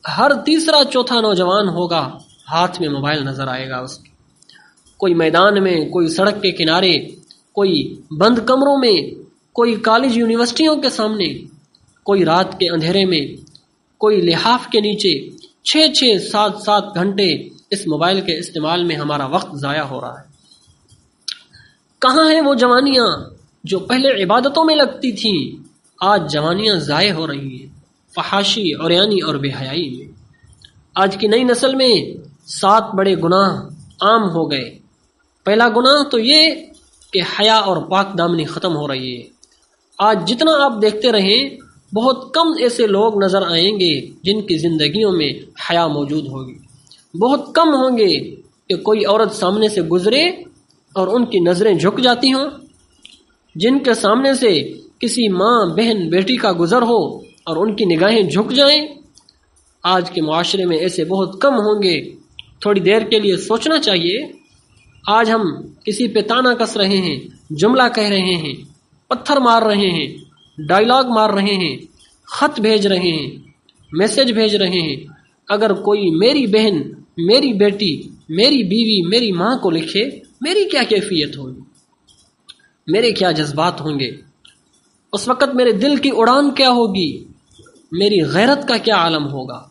ہر تیسرا چوتھا نوجوان ہوگا ہاتھ میں موبائل نظر آئے گا اس کے، کوئی میدان میں، کوئی سڑک کے کنارے، کوئی بند کمروں میں، کوئی کالج یونیورسٹیوں کے سامنے، کوئی رات کے اندھیرے میں، کوئی لحاف کے نیچے 6 7 گھنٹے اس موبائل کے استعمال میں ہمارا وقت ضائع ہو رہا ہے۔ کہاں ہیں وہ جوانیاں جو پہلے عبادتوں میں لگتی تھیں؟ آج جوانیاں ضائع ہو رہی ہیں فحاشی، عریانی اور بے حیائی میں۔ آج کی نئی نسل میں 7 بڑے گناہ عام ہو گئے۔ پہلا گناہ تو یہ کہ حیا اور پاک دامنی ختم ہو رہی ہے۔ آج جتنا آپ دیکھتے رہیں بہت کم ایسے لوگ نظر آئیں گے جن کی زندگیوں میں حیا موجود ہوگی۔ بہت کم ہوں گے کہ کوئی عورت سامنے سے گزرے اور ان کی نظریں جھک جاتی ہوں، جن کے سامنے سے کسی ماں، بہن، بیٹی کا گزر ہو اور ان کی نگاہیں جھک جائیں۔ آج کے معاشرے میں ایسے بہت کم ہوں گے۔ تھوڑی دیر کے لیے سوچنا چاہیے، آج ہم کسی پہ تانا کس رہے ہیں، جملہ کہہ رہے ہیں، پتھر مار رہے ہیں، ڈائلاگ مار رہے ہیں، خط بھیج رہے ہیں، میسج بھیج رہے ہیں۔ اگر کوئی میری بہن، میری بیٹی، میری بیوی، میری ماں کو لکھے، میری کیا کیفیت ہوگی؟ میرے کیا جذبات ہوں گے؟ اس وقت میرے دل کی اڑان کیا ہوگی؟ میری غیرت کا کیا عالم ہوگا؟